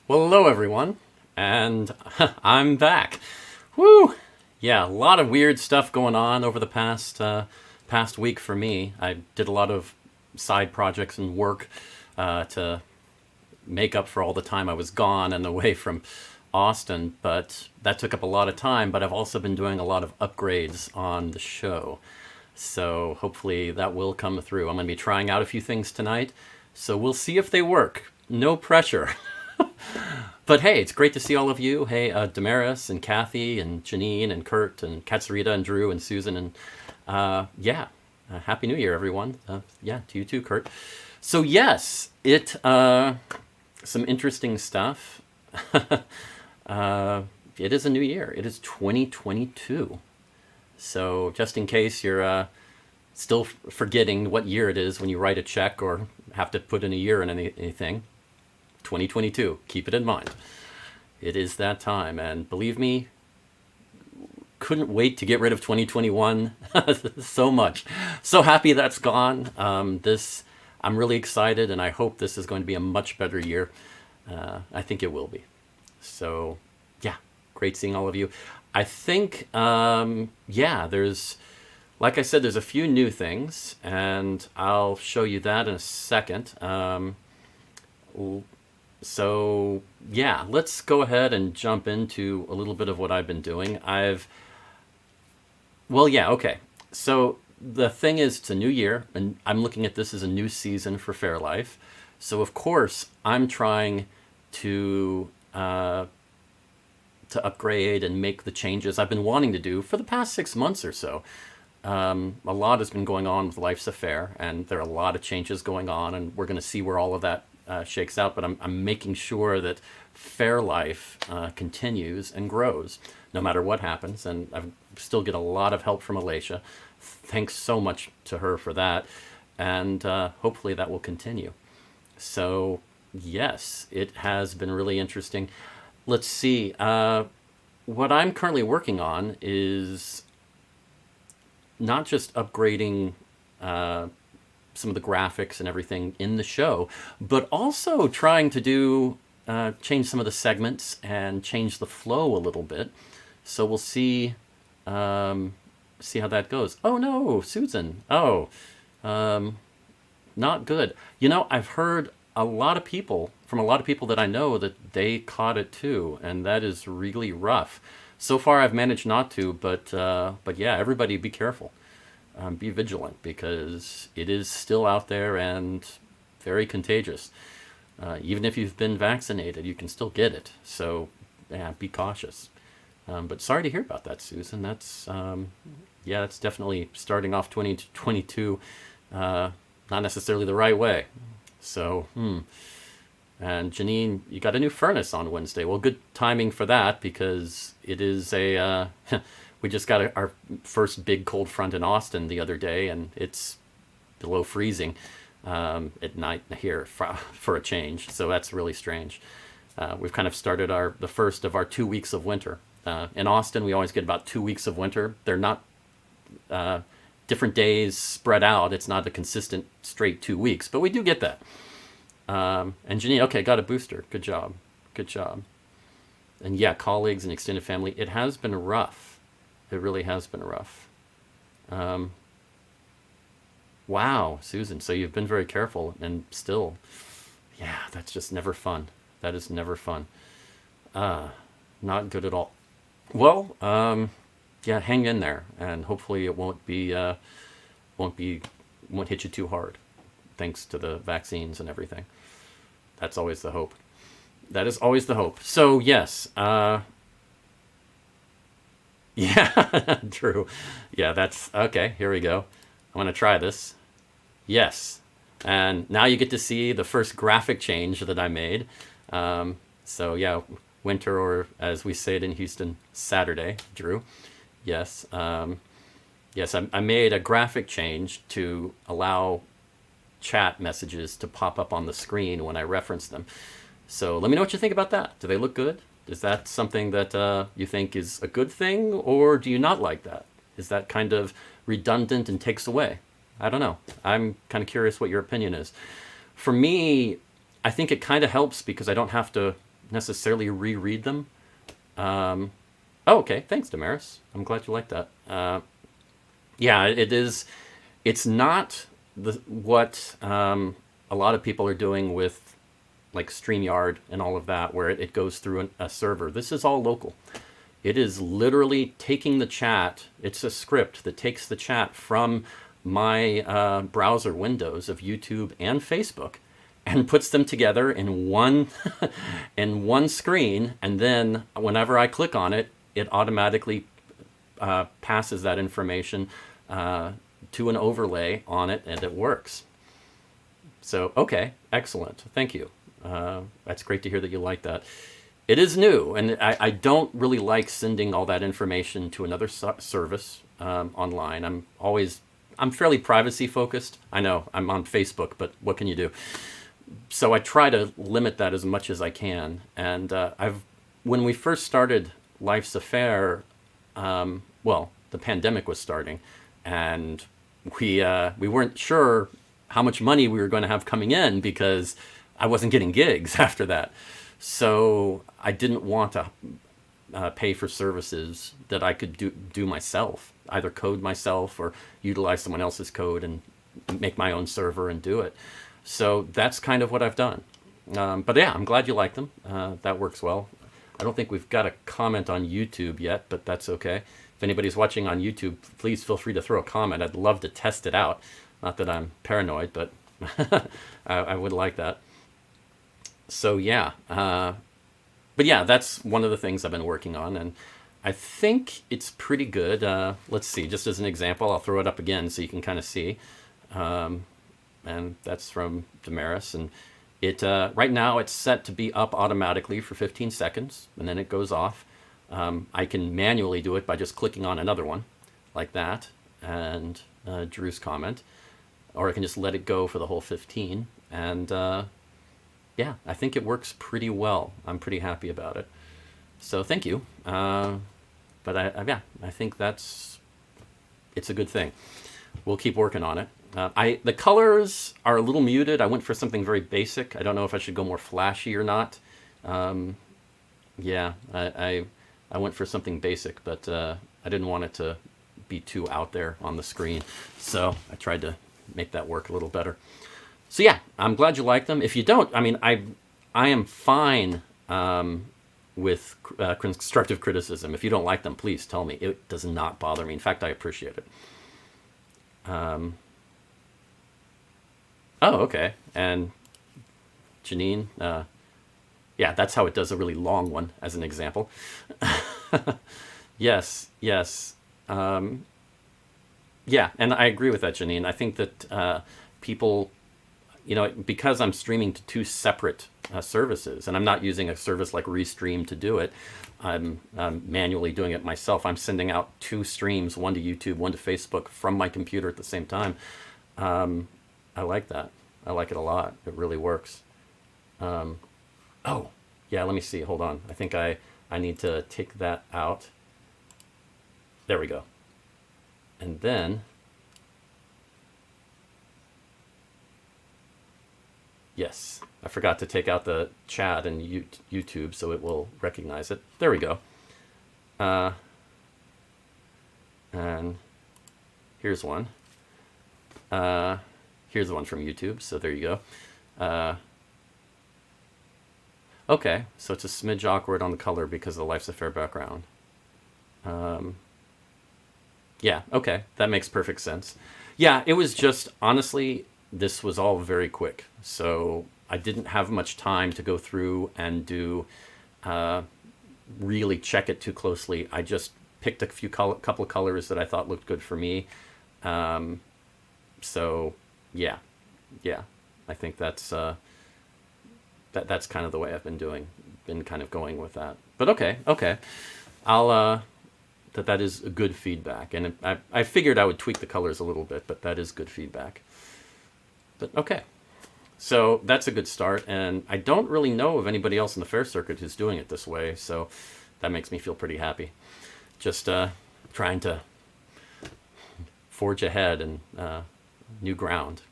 Well, hello everyone, and I'm back. Woo! Yeah, a lot of weird stuff going on over the past week for me. I did a lot of side projects and work to make up for all the time I was gone and away from Austin, but that took up a lot of time. But I've also been doing a lot of upgrades on the show, so hopefully that will come through. I'm going to be trying out a few things tonight, so we'll see if they work. No pressure. But hey, it's great to see all of you. Hey, Damaris and Kathy and Janine and Kurt and Katsurita and Drew and Susan and Happy New Year, everyone. Yeah, to you too, Kurt. So yes, some interesting stuff. It is a new year. It is 2022. So just in case you're still forgetting what year it is when you write a check or have to put in a year in anything, 2022. Keep it in mind. It is that time, and believe me, couldn't wait to get rid of 2021 so much. So happy that's gone. I'm really excited, and I hope this is going to be a much better year. I think it will be. So, yeah, great seeing all of you. I think, there's, like I said, there's a few new things, and I'll show you that in a second. So yeah, let's go ahead and jump into a little bit of what I've been doing. Okay. So the thing is, it's a new year, and I'm looking at this as a new season for Fairlife. So of course, I'm trying to upgrade and make the changes I've been wanting to do for the past 6 months or so. A lot has been going on with Life's a Faire, and there are a lot of changes going on, and we're going to see where all of that shakes out. But I'm making sure that Fairlife continues and grows no matter what happens, and I still get a lot of help from Alicia. Thanks so much to her for that, and hopefully that will continue. So yes, it has been really interesting. Let's see. What I'm currently working on is not just upgrading some of the graphics and everything in the show, but also trying to do change some of the segments and change the flow a little bit. So we'll see how that goes. Oh no, Susan. Oh, not good. I've heard a lot of people from a lot of people that I know that they caught it too, and that is really rough. So far, I've managed not to, but yeah, everybody be careful. Be vigilant, because it is still out there and very contagious. Even if you've been vaccinated, you can still get it. So, yeah, be cautious. But sorry to hear about that, Susan. That's definitely starting off 2022 not necessarily the right way. So, And Janine, you got a new furnace on Wednesday. Well, good timing for that, because it is we just got our first big cold front in Austin the other day, and it's below freezing at night here for a change. So that's really strange. We've kind of started the first of our 2 weeks of winter. In Austin, we always get about 2 weeks of winter. They're not different days spread out. It's not a consistent straight 2 weeks, but we do get that. And Janine, okay, got a booster. Good job. Good job. And yeah, colleagues and extended family, it has been rough. It really has been rough. Wow, Susan, so you've been very careful, and still, yeah, that's just never fun. That is never fun. Not good at all. Well, yeah, hang in there, and hopefully it won't hit you too hard, thanks to the vaccines and everything. That's always the hope. That is always the hope. So yes, yeah, true. Yeah, that's okay. Here we go. I'm going to try this. Yes. And now you get to see the first graphic change that I made. So yeah, winter, or as we say it in Houston, Saturday, Drew. Yes. Yes, I made a graphic change to allow chat messages to pop up on the screen when I reference them. So let me know what you think about that. Do they look good? Is that something that you think is a good thing, or do you not like that? Is that kind of redundant and takes away? I don't know. I'm kind of curious what your opinion is. For me, I think it kind of helps because I don't have to necessarily reread them. Oh, okay. Thanks, Damaris. I'm glad you like that. Yeah, it is. It's not what a lot of people are doing with like StreamYard and all of that, where it goes through a server. This is all local. It is literally taking the chat. It's a script that takes the chat from my browser windows of YouTube and Facebook and puts them together in one in one screen, and then whenever I click on it, it automatically passes that information to an overlay on it, and it works. So, okay, excellent. Thank you. That's great to hear that you like that. It is new, and I don't really like sending all that information to another service online. I'm fairly privacy focused. I know I'm on Facebook, but what can you do? So I try to limit that as much as I can. And when we first started Life's a Faire, well, the pandemic was starting, and we weren't sure how much money we were going to have coming in because I wasn't getting gigs after that. So I didn't want to pay for services that I could do myself, either code myself or utilize someone else's code and make my own server and do it. So that's kind of what I've done. But yeah, I'm glad you like them. That works well. I don't think we've got a comment on YouTube yet, but that's okay. If anybody's watching on YouTube, please feel free to throw a comment. I'd love to test it out. Not that I'm paranoid, but I would like that. So yeah, but yeah, that's one of the things I've been working on, and I think it's pretty good. Let's see, just as an example, I'll throw it up again so you can kind of see. And that's from Damaris, and it right now it's set to be up automatically for 15 seconds, and then it goes off. I can manually do it by just clicking on another one, like that, and Drew's comment, or I can just let it go for the whole 15, and yeah, I think it works pretty well. I'm pretty happy about it. So thank you. But yeah, I think it's a good thing. We'll keep working on it. The colors are a little muted. I went for something very basic. I don't know if I should go more flashy or not. Yeah, I went for something basic, but I didn't want it to be too out there on the screen. So I tried to make that work a little better. So yeah, I'm glad you like them. If you don't, I mean, I am fine with constructive criticism. If you don't like them, please tell me. It does not bother me. In fact, I appreciate it. Oh, okay. And Janine, yeah, that's how it does a really long one, as an example. Yes, yes. Yeah, and I agree with that, Janine. I think that people, because I'm streaming to two separate services, and I'm not using a service like Restream to do it, I'm manually doing it myself. I'm sending out two streams, one to YouTube, one to Facebook, from my computer at the same time. I like that. I like it a lot. It really works. Oh, yeah, let me see. Hold on. I think I need to take that out. There we go. And then, yes, I forgot to take out the chat and YouTube so it will recognize it. There we go. And here's one. Here's the one from YouTube, so there you go. Okay, so it's a smidge awkward on the color because of the Life's a Faire background. Yeah, okay, that makes perfect sense. Yeah, it was just, honestly, this was all very quick. So I didn't have much time to go through and do, really check it too closely. I just picked a couple of colors that I thought looked good for me. So yeah, I think that's that's kind of the way I've been kind of going with that. But okay, I'll that is good feedback, and I figured I would tweak the colors a little bit, but that is good feedback. But okay, so that's a good start, and I don't really know of anybody else in the Faire circuit who's doing it this way, so that makes me feel pretty happy. Just trying to forge ahead and new ground.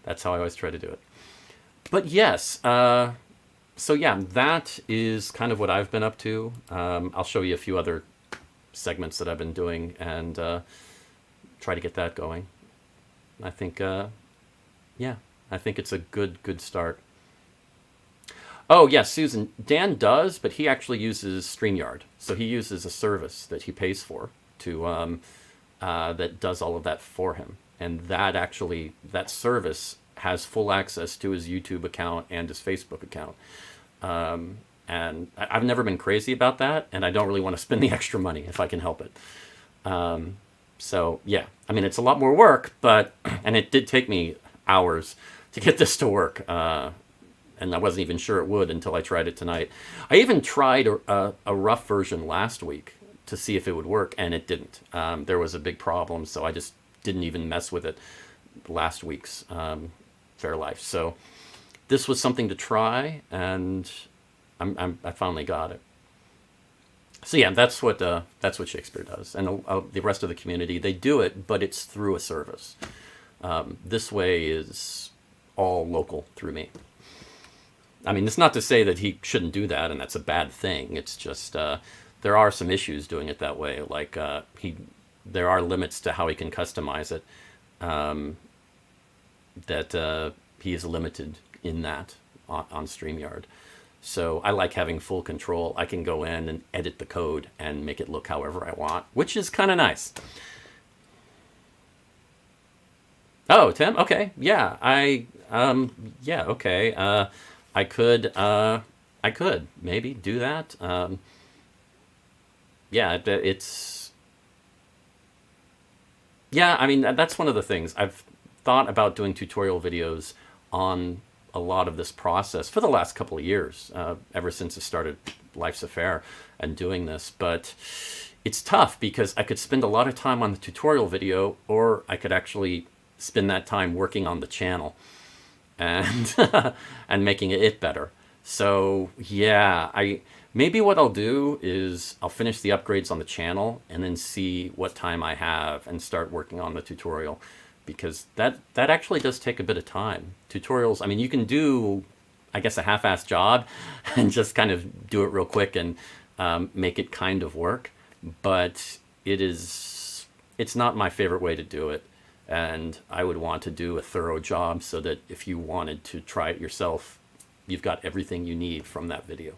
That's how I always try to do it. But yes, So yeah, that is kind of what I've been up to. I'll show you a few other segments that I've been doing and try to get that going. I think, yeah, I think it's a good start. Oh yes, Susan. Dan does, but he actually uses StreamYard. So he uses a service that he pays for to that does all of that for him, and that service has full access to his YouTube account and his Facebook account. And I've never been crazy about that, and I don't really want to spend the extra money if I can help it. So yeah, I mean it's a lot more work, but and it did take me hours to get this to work. And I wasn't even sure it would until I tried it tonight. I even tried a rough version last week to see if it would work, and it didn't. There was a big problem, so I just didn't even mess with it last week's Fair Life. So this was something to try, and I finally got it. So yeah, that's what Shakespeare does, and the rest of the community, they do it, but it's through a service. This way is all local through me. I mean, it's not to say that he shouldn't do that, and that's a bad thing. It's just there are some issues doing it that way. Like there are limits to how he can customize it. That he is limited in that on StreamYard. So I like having full control. I can go in and edit the code and make it look however I want, which is kind of nice. Oh, Tim. Okay. Yeah. Yeah. Okay. I could maybe do that. Yeah, yeah, I mean, that's one of the things. I've thought about doing tutorial videos on a lot of this process for the last couple of years, ever since I started Life's a Faire and doing this. But it's tough because I could spend a lot of time on the tutorial video, or I could actually spend that time working on the channel and and making it better. So yeah, maybe what I'll do is I'll finish the upgrades on the channel and then see what time I have and start working on the tutorial, because that actually does take a bit of time. Tutorials, I mean, you can do, I guess, a half-assed job and just kind of do it real quick and make it kind of work, but it's not my favorite way to do it. And I would want to do a thorough job so that if you wanted to try it yourself, you've got everything you need from that video.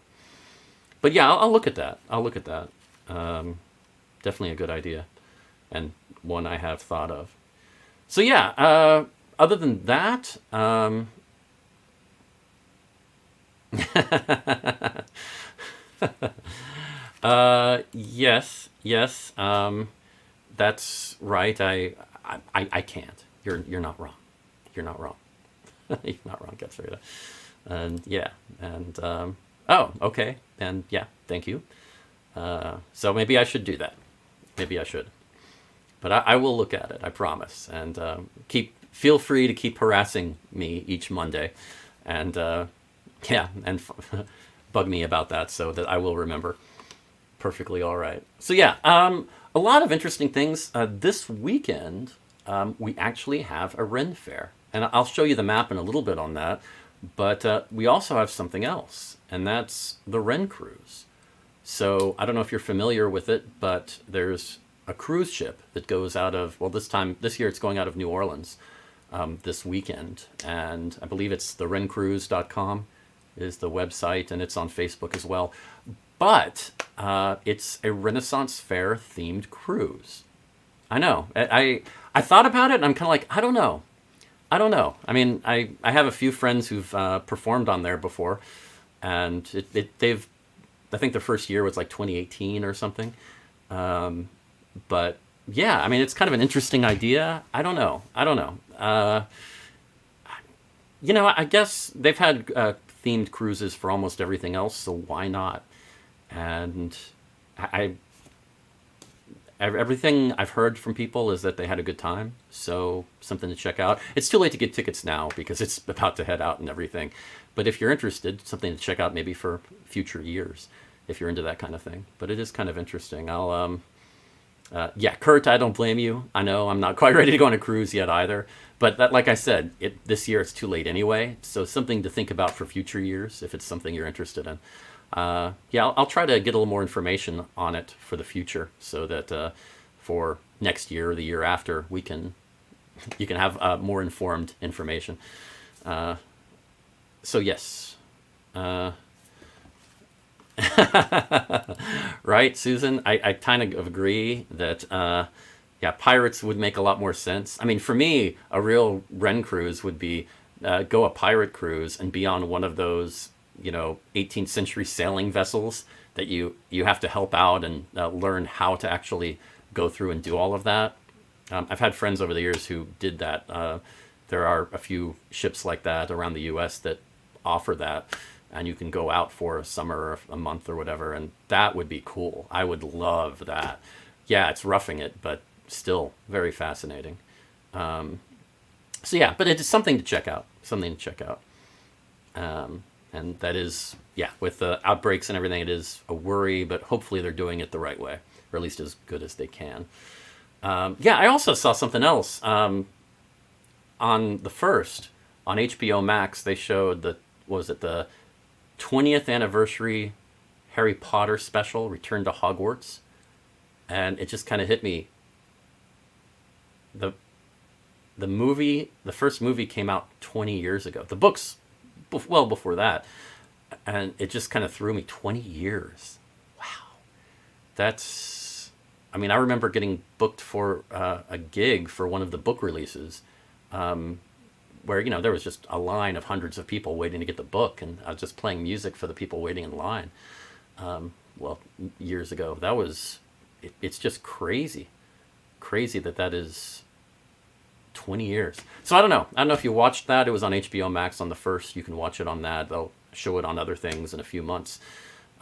But yeah, I'll look at that. I'll look at that. Definitely a good idea, and one I have thought of. So yeah, other than that, yes, that's right. I can't. You're not wrong. You're not wrong. You're not wrong, Katsurita. And yeah, and oh, okay, and yeah, thank you. So maybe I should do that. Maybe I should. But I will look at it. I promise. And feel free to keep harassing me each Monday, and yeah, and bug me about that so that I will remember. Perfectly all right. So yeah, a lot of interesting things. This weekend, we actually have a Ren Fair. And I'll show you the map in a little bit on that. But we also have something else, and that's the Ren Cruise. So I don't know if you're familiar with it, but there's a cruise ship that goes out of, well, this year it's going out of New Orleans this weekend. And I believe it's therencruise.com is the website, and it's on Facebook as well. But it's a Renaissance Fair themed cruise. I know. I thought about it, and I'm kind of like, I don't know. I mean, I have a few friends who've performed on there before, and I think their first year was like 2018 or something. But yeah, I mean, it's kind of an interesting idea. I don't know. I guess they've had themed cruises for almost everything else, so why not? And everything I've heard from people is that they had a good time, so something to check out. It's too late to get tickets now because it's about to head out and everything. But if you're interested, something to check out maybe for future years if you're into that kind of thing. But it is kind of interesting. Yeah, Kurt, I don't blame you. I know I'm not quite ready to go on a cruise yet either. But that, like I said, this year it's too late anyway. So something to think about for future years if it's something you're interested in. Yeah, I'll try to get a little more information on it for the future so that for next year or the year after you can have more informed information. So yes, uh, right, Susan. I kind of agree that yeah, pirates would make a lot more sense. I mean, for me, a real Ren cruise would be go a pirate cruise and be on one of those 18th century sailing vessels that you have to help out and learn how to actually go through and do all of that. I've had friends over the years who did that. There are a few ships like that around the U.S. that offer that, and you can go out for a summer or a month or whatever, and that would be cool. I would love that. Yeah, it's roughing it, but still very fascinating. So yeah, but it's something to check out. Something to check out. And that is, yeah, with the outbreaks and everything, it is a worry, but hopefully they're doing it the right way, or at least as good as they can. Yeah, I also saw something else. On the first, on HBO Max, they showed what was it, the 20th anniversary Harry Potter special, Return to Hogwarts. And it just kind of hit me. The the first movie came out 20 years ago. The books, well before that. And it just kind of threw me 20 years. Wow. That's, I mean, I remember getting booked for a gig for one of the book releases where, there was just a line of hundreds of people waiting to get the book. And I was just playing music for the people waiting in line. Well, years ago. It's just crazy. Crazy that is 20 years. So I don't know. I don't know if you watched that. It was on HBO Max on the first. You can watch it on that. They'll show it on other things in a few months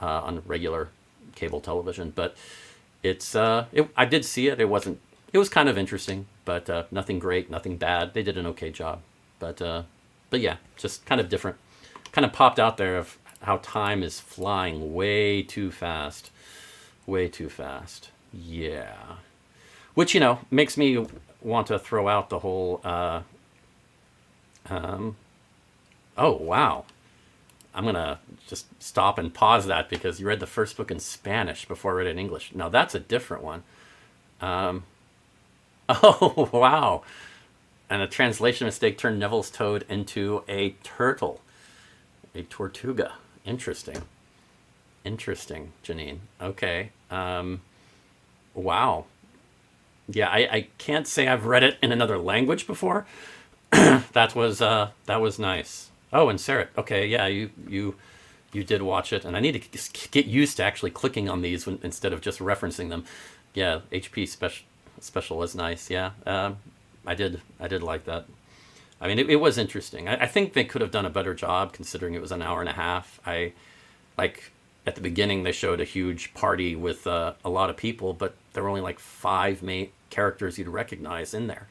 on regular cable television. But I did see it. It was kind of interesting, but nothing great, nothing bad. They did an okay job. But yeah, just kind of different. Kind of popped out there of how time is flying way too fast. Way too fast. Yeah. Which, makes me want to throw out the whole, oh, wow. I'm going to just stop and pause that because you read the first book in Spanish before I read it in English. Now, that's a different one. Oh, wow. And a translation mistake turned Neville's toad into a turtle. A tortuga. Interesting. Interesting, Janine. Okay. Wow. Yeah, I can't say I've read it in another language before. That was nice. Oh, and Sarah. Okay, yeah, you did watch it, and I need to just get used to actually clicking on these instead of just referencing them. Yeah, HP special was nice. Yeah, I did like that. I mean, it was interesting. I think they could have done a better job considering it was an hour and a half. Like at the beginning they showed a huge party with a lot of people, but there were only like 5 main characters you'd recognize in there,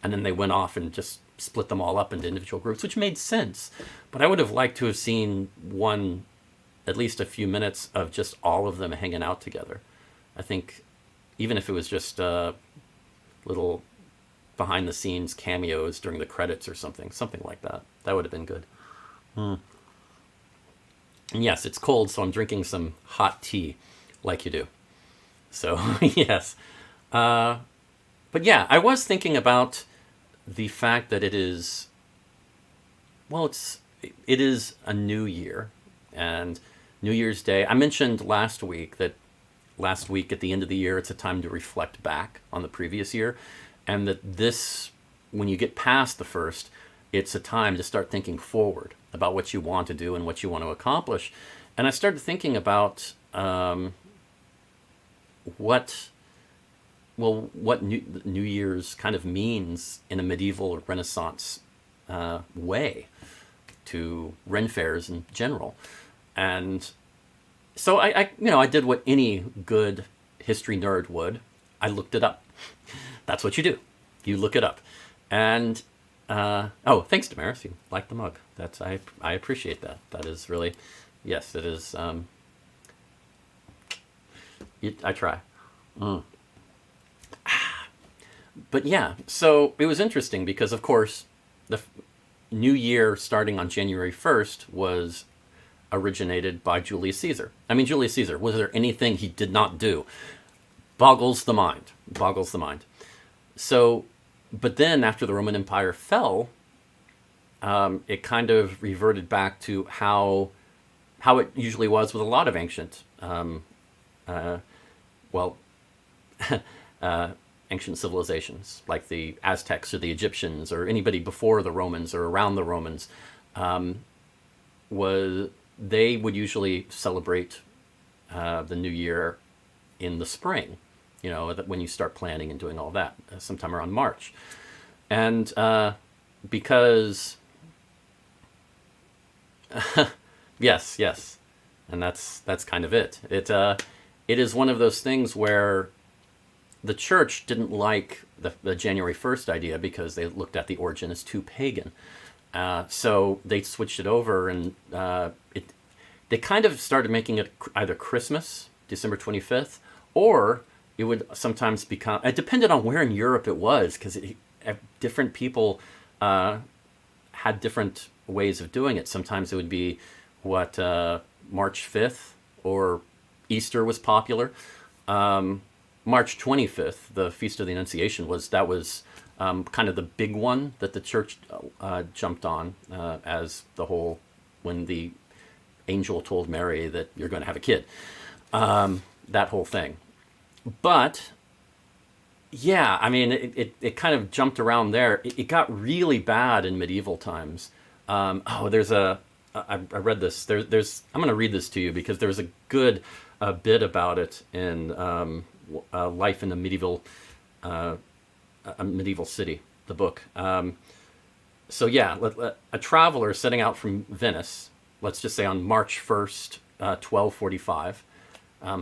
and then they went off and just split them all up into individual groups, which made sense. But I would have liked to have seen at least a few minutes of just all of them hanging out together. I think even if it was just little behind the scenes cameos during the credits or something like that would have been good. And yes, it's cold, so I'm drinking some hot tea, like you do. So, yes. But yeah, I was thinking about the fact that it is a new year. And New Year's Day, I mentioned last week at the end of the year, it's a time to reflect back on the previous year. And that when you get past the first, it's a time to start thinking forward about what you want to do and what you want to accomplish. And I started thinking about what New Year's kind of means in a medieval or Renaissance way to Ren fairs in general. And so I did what any good history nerd would. I looked it up. That's what you do. You look it up. And thanks, Damaris. You like the mug. I appreciate that. That is really, yes, it is. I try. But yeah, so it was interesting because, of course, the New Year starting on January 1st was originated by Julius Caesar. I mean, Julius Caesar, was there anything he did not do? Boggles the mind. Boggles the mind. So, but then after the Roman Empire fell, it kind of reverted back to how it usually was with a lot of ancient, well, ancient civilizations like the Aztecs or the Egyptians or anybody before the Romans or around the Romans, was they would usually celebrate the New Year in the spring. You know, when you start planning and doing all that, sometime around March, and because yes, yes, and that's kind of it. It is one of those things where the church didn't like the January 1st idea because they looked at the origin as too pagan. So they switched it over, and they kind of started making it either Christmas, December 25th, or it would sometimes become. It depended on where in Europe it was, because different people had different ways of doing it. Sometimes it would be March 5th, or Easter was popular. March 25th, the Feast of the Annunciation, was kind of the big one that the church jumped on as the whole, when the angel told Mary that you're going to have a kid, that whole thing. But yeah, I mean, it kind of jumped around there. It got really bad in medieval times. I read this. There's I'm going to read this to you because there's a good bit about it in Life in a Medieval City, the book. So yeah, a traveler setting out from Venice, let's just say on March 1st, 1245,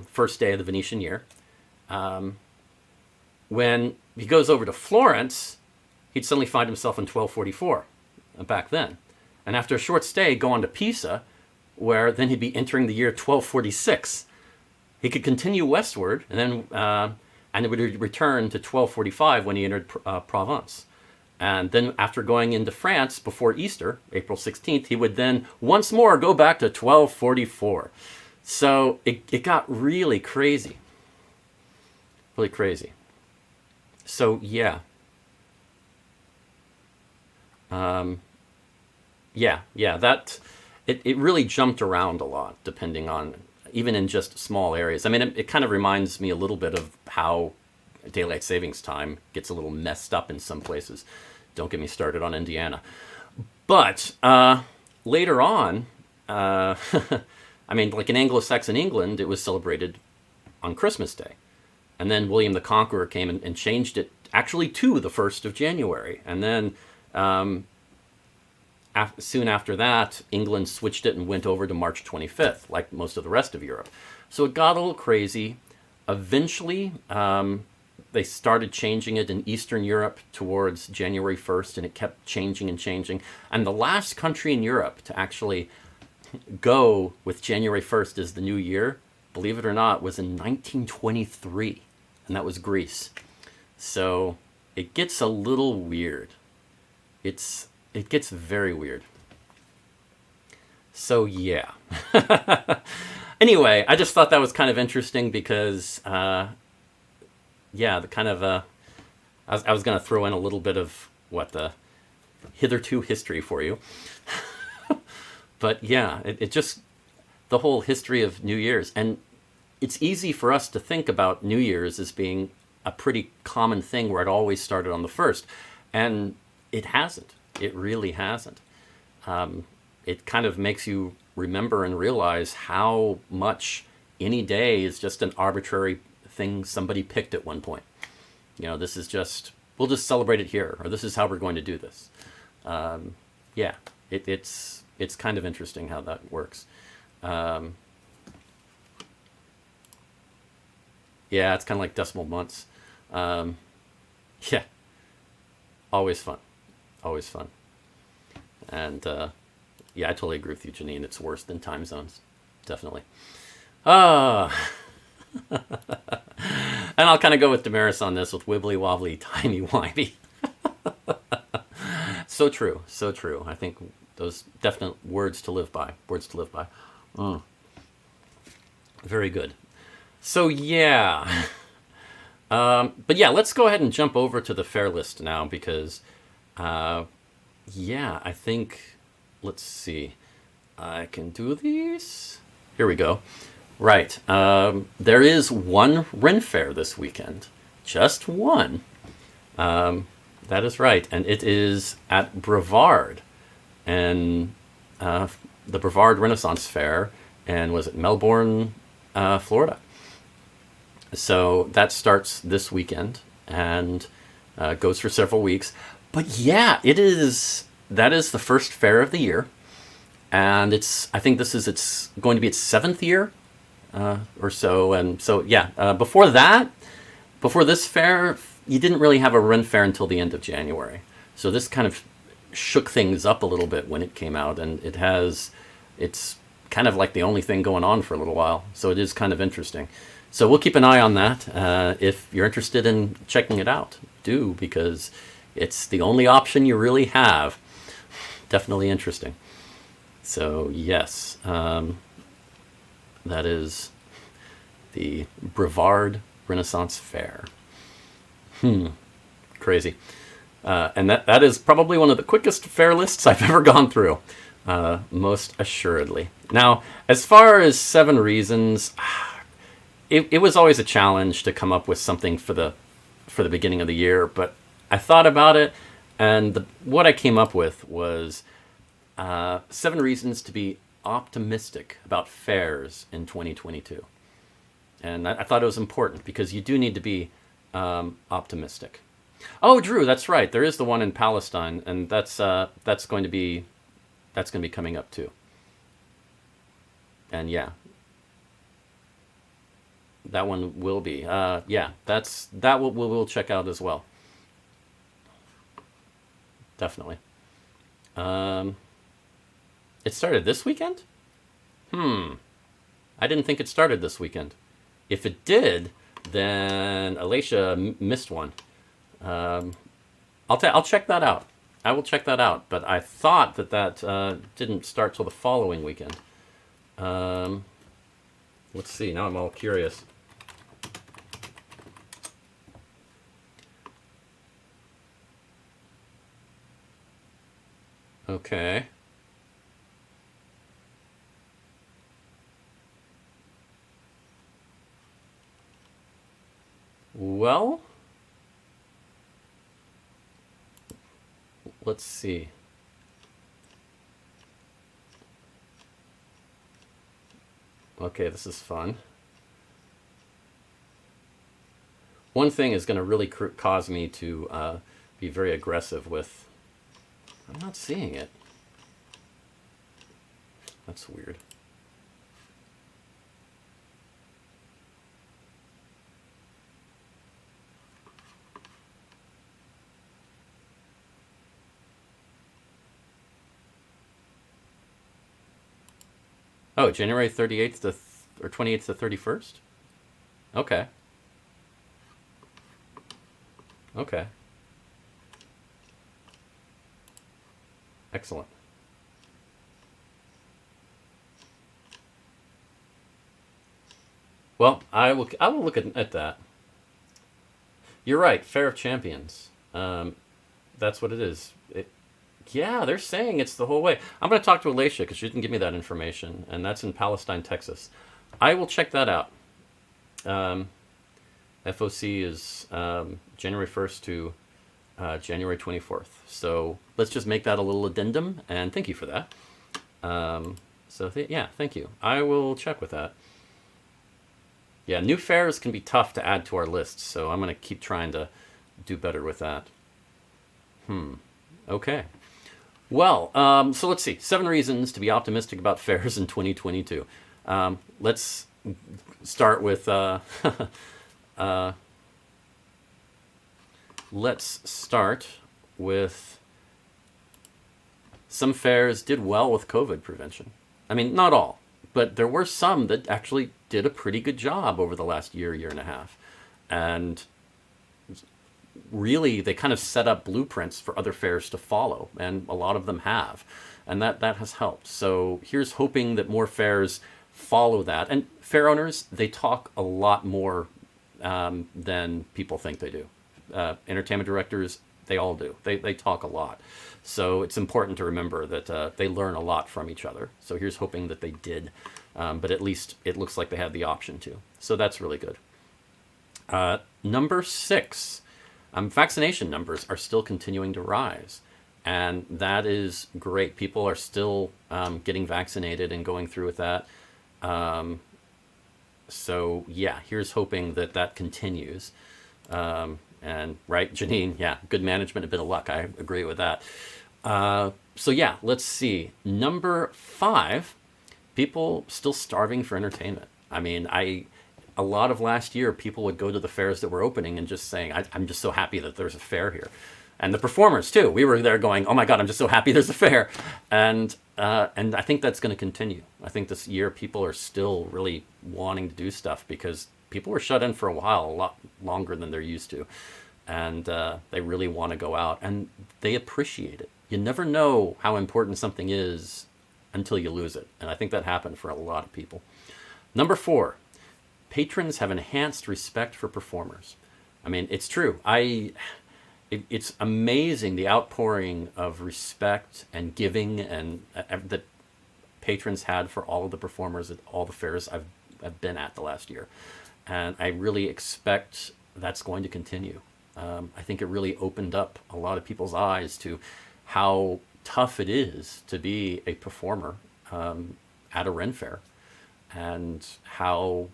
first day of the Venetian year. When he goes over to Florence, he'd suddenly find himself in 1244 back then. And after a short stay, go on to Pisa, where then he'd be entering the year 1246. He could continue westward, and then and it would return to 1245 when he entered Provence. And then after going into France before Easter, April 16th, he would then once more go back to 1244. So it got really crazy. Really crazy. So yeah. That it really jumped around a lot, depending on, even in just small areas. I mean, it kind of reminds me a little bit of how daylight savings time gets a little messed up in some places. Don't get me started on Indiana. But later on, I mean, like in Anglo-Saxon England, it was celebrated on Christmas Day. And then William the Conqueror came and changed it actually to the 1st of January. And then soon after that, England switched it and went over to March 25th, like most of the rest of Europe. So it got a little crazy. Eventually, they started changing it in Eastern Europe towards January 1st, and it kept changing and changing. And the last country in Europe to actually go with January 1st as the new year, believe it or not, was in 1923, and that was Greece. So it gets a little weird. It gets very weird. So yeah. Anyway, I just thought that was kind of interesting because, the kind of, I was going to throw in a little bit of the hitherto history for you. But yeah, it just, the whole history of New Year's. And it's easy for us to think about New Year's as being a pretty common thing where it always started on the 1st. And it hasn't. It really hasn't. It kind of makes you remember and realize how much any day is just an arbitrary thing somebody picked at one point. You know, this is just, we'll just celebrate it here, or this is how we're going to do this. It's kind of interesting how that works. It's kind of like decimal months. Always fun. Always fun. And I totally agree with you, Janine. It's worse than time zones. Definitely. And I'll kind of go with Damaris on this with wibbly wobbly, timey wimey. So true, so true. I think those definite words to live by. Words to live by. Mm. Very good. So yeah. But yeah, let's go ahead and jump over to the Faire list now because, yeah, I think, let's see. I can do these. Here we go. Right. There is one Ren Fair this weekend. Just one. That is right. And it is at Brevard. And the Brevard Renaissance Fair. And was it Melbourne, Florida? So that starts this weekend and goes for several weeks. But yeah, that is the first fair of the year. And I think it's going to be its 7th year or so. And so, yeah, before this fair, you didn't really have a Ren Fair until the end of January. So this kind of shook things up a little bit when it came out. And it's kind of like the only thing going on for a little while. So it is kind of interesting. So we'll keep an eye on that. If you're interested in checking it out, do, because it's the only option you really have. Definitely interesting. So yes, that is the Brevard Renaissance Fair. Crazy. And that is probably one of the quickest fair lists I've ever gone through, most assuredly. Now, as far as 7 reasons, it was always a challenge to come up with something for the beginning of the year, but I thought about it, and what I came up with was 7 reasons to be optimistic about fairs in 2022. And I thought it was important because you do need to be optimistic. Oh, Drew, that's right. There is the one in Palestine, and that's going to be coming up too. And yeah, that one will be. Yeah, we'll check out as well. Definitely. It started this weekend? I didn't think it started this weekend. If it did, then Alicia missed one. I'll check that out. I will check that out. But I thought that didn't start till the following weekend. Let's see. Now I'm all curious. Okay. Well, let's see. Okay, this is fun. One thing is going to really cause me to be very aggressive with... I'm not seeing it. That's weird. Oh, January 38th or 28th to 31st? Okay. Okay. Excellent. Well, I will look at that. You're right, Fair of Champions. That's what it is. Yeah, they're saying it's the whole way. I'm going to talk to Alicia because she didn't give me that information, and that's in Palestine, Texas. I will check that out. FOC is January 1st to January 24th. So let's just make that a little addendum, and thank you for that. Yeah, thank you. I will check with that. Yeah, new fairs can be tough to add to our lists, so I'm going to keep trying to do better with that. Okay. Well, so let's see. 7 reasons to be optimistic about fairs in 2022. Let's start with... let's start with some fairs did well with COVID prevention. I mean, not all, but there were some that actually did a pretty good job over the last year and a half. And really, they kind of set up blueprints for other fairs to follow, and a lot of them have, and that has helped. So here's hoping that more fairs follow that. And fair owners, they talk a lot more than people think they do. Entertainment directors, they all do. They talk a lot. So it's important to remember that they learn a lot from each other. So here's hoping that they did. But at least it looks like they had the option to. So that's really good. Number 6, vaccination numbers are still continuing to rise. And that is great. People are still getting vaccinated and going through with that. So yeah, here's hoping that that continues. And right, Janine, yeah, good management, a bit of luck. I agree with that. So yeah, let's see. Number 5, people still starving for entertainment. I mean, a lot of last year, people would go to the fairs that were opening and just saying, I'm just so happy that there's a fair here. And the performers too. We were there going, oh my God, I'm just so happy there's a fair. And I think that's going to continue. I think this year people are still really wanting to do stuff because people were shut in for a while, a lot longer than they're used to. And they really want to go out and they appreciate it. You never know how important something is until you lose it. And I think that happened for a lot of people. Number 4, patrons have enhanced respect for performers. I mean, it's true. It's amazing the outpouring of respect and giving and that patrons had for all of the performers at all the fairs I've been at the last year. And I really expect that's going to continue. I think it really opened up a lot of people's eyes to how tough it is to be a performer at a Ren Fair, and how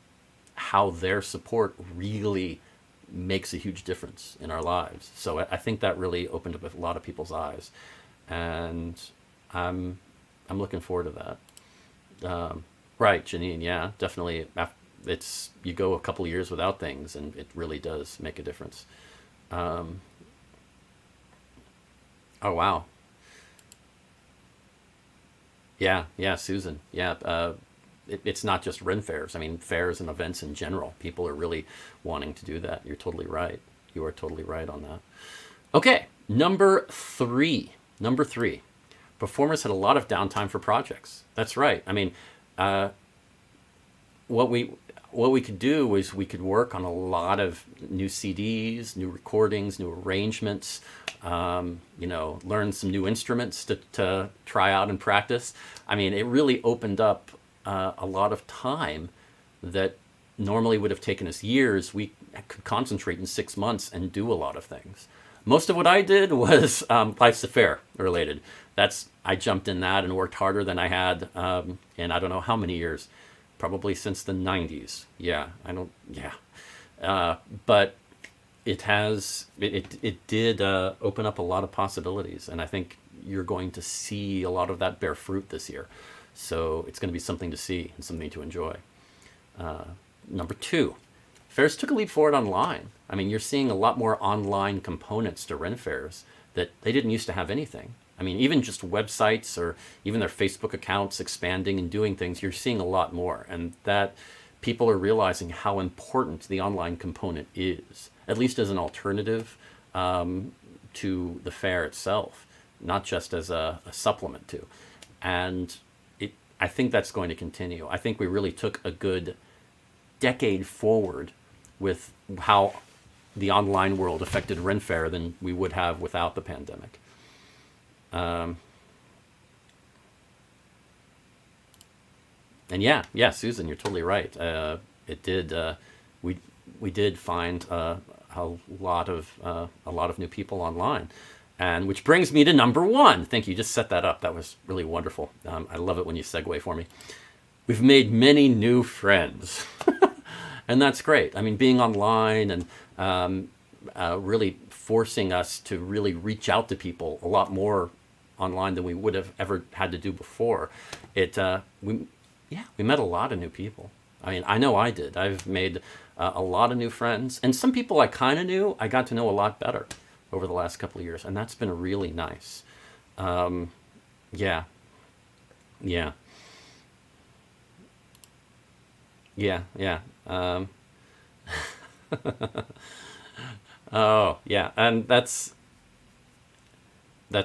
their support really makes a huge difference in our lives. So I think that really opened up a lot of people's eyes, and I'm looking forward to that. Right, Janine, yeah, definitely. It's you go a couple of years without things, and it really does make a difference. Oh wow, yeah, Susan, yeah. It's not just Ren fairs. I mean, fairs and events in general. People are really wanting to do that. You're totally right. You are totally right on that. Okay, number 3. Number 3. Performers had a lot of downtime for projects. That's right. I mean, what we could do is we could work on a lot of new CDs, new recordings, new arrangements. Learn some new instruments to try out and practice. I mean, it really opened up a lot of time that normally would have taken us years. We could concentrate in 6 months and do a lot of things. Most of what I did was Life's a Fair related. I jumped in that and worked harder than I had in I don't know how many years, probably since the 90s. But it did open up a lot of possibilities, and I think you're going to see a lot of that bear fruit this year. So it's going to be something to see and something to enjoy. Number 2, fairs took a leap forward online. I mean, you're seeing a lot more online components to Ren fairs that they didn't used to have anything. I mean, even just websites or even their Facebook accounts expanding and doing things, you're seeing a lot more. And that people are realizing how important the online component is, at least as an alternative to the fair itself, not just as a supplement to. And I think that's going to continue. I think we really took a good decade forward with how the online world affected Ren Fair than we would have without the pandemic. And yeah, Susan, you're totally right. It did. We did find a lot of new people online. And which brings me to number 1. Thank you. Just set that up. That was really wonderful. I love it when you segue for me. We've made many new friends. And that's great. I mean, being online and really forcing us to really reach out to people a lot more online than we would have ever had to do before. We met a lot of new people. I mean, I know I did. I've made a lot of new friends. And some people I kind of knew, I got to know a lot better over the last couple of years, and that's been really nice. Yeah. Oh, yeah, and that's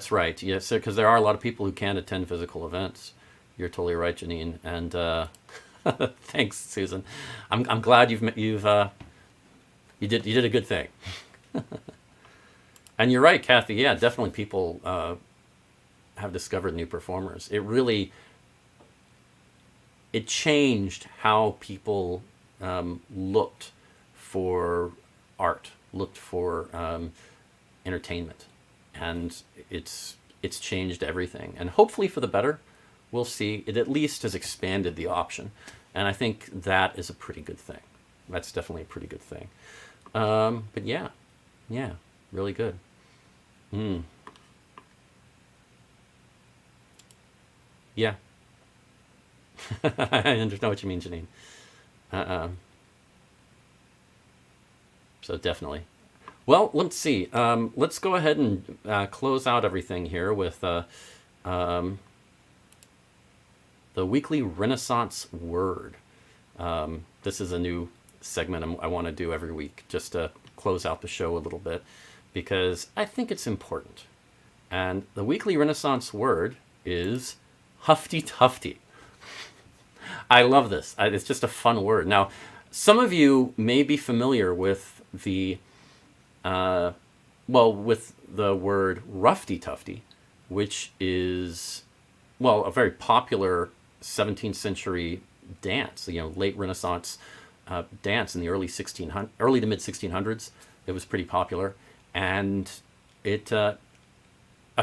right. Yes, because there are a lot of people who can't attend physical events. You're totally right, Janine. And thanks, Susan. I'm glad you did a good thing. And you're right, Kathy. Yeah, definitely people have discovered new performers. It changed how people looked for art, looked for entertainment, and it's changed everything. And hopefully for the better. We'll see. It at least has expanded the option, and I think that is a pretty good thing. That's definitely a pretty good thing. But yeah, yeah, really good. Mm, yeah, I understand what you mean, Janine. Uh, so definitely. Well, let's see. Let's go ahead and close out everything here with um, the weekly Renaissance word. This is a new segment I want to do every week just to close out the show a little bit because I think it's important. And the weekly Renaissance word is Huffty Tufty. I love this. It's just a fun word. Now, some of you may be familiar with uh, with the word Ruffty Tufty, which is, well, a very popular 17th century dance, late Renaissance dance in the early to mid 1600s. It was pretty popular. And it, a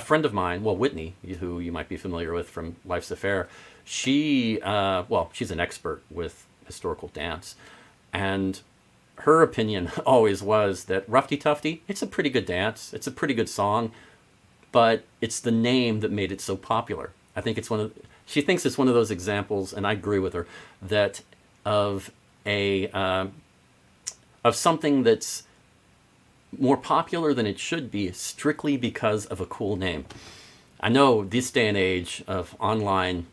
friend of mine, well, Whitney, who you might be familiar with from Life's a Faire, she's an expert with historical dance. And her opinion always was that Ruffty Tufty, it's a pretty good dance, it's a pretty good song, but it's the name that made it so popular. I think she thinks it's one of those examples, and I agree with her, that of a of something that's more popular than it should be strictly because of a cool name. I know this day and age of online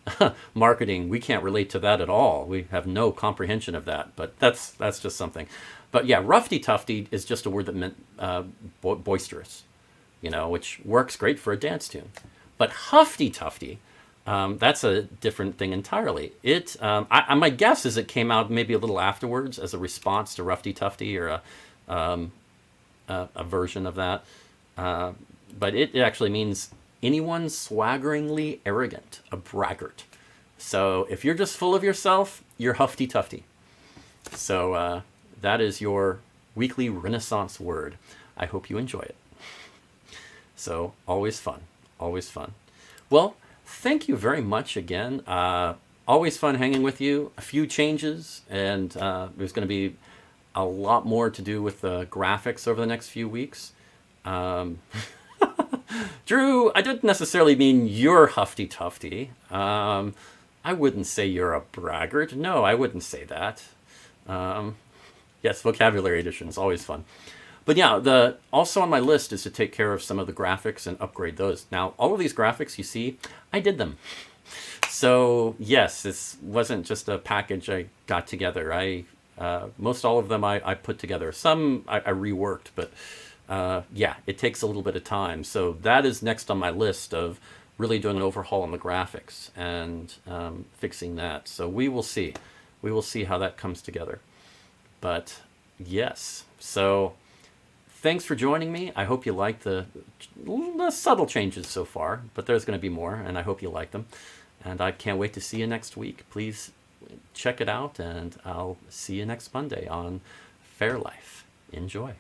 marketing, we can't relate to that at all. We have no comprehension of that, but that's just something. But yeah, Ruffty Tufty is just a word that meant boisterous, which works great for a dance tune. But Huffty Tufty, that's a different thing entirely. My guess is it came out maybe a little afterwards as a response to Ruffty Tufty or a version of that. But it actually means anyone swaggeringly arrogant, a braggart. So if you're just full of yourself, you're Huffty Tufty. So that is your weekly Renaissance word. I hope you enjoy it. So always fun, always fun. Well, thank you very much again. Always fun hanging with you. A few changes, and there's going to be a lot more to do with the graphics over the next few weeks. Drew, I didn't necessarily mean you're Huffty Tufty. I wouldn't say you're a braggart. No, I wouldn't say that. Yes, vocabulary edition is always fun. But yeah, also on my list is to take care of some of the graphics and upgrade those. Now, all of these graphics you see, I did them. So yes, this wasn't just a package I got together. Most all of them I put together. Some I reworked, but yeah, it takes a little bit of time. So that is next on my list of really doing an overhaul on the graphics and fixing that. So we will see. We will see how that comes together. But yes, so thanks for joining me. I hope you liked the subtle changes so far, but there's going to be more, and I hope you like them. And I can't wait to see you next week. Please check it out, and I'll see you next Monday on Fair Life. Enjoy.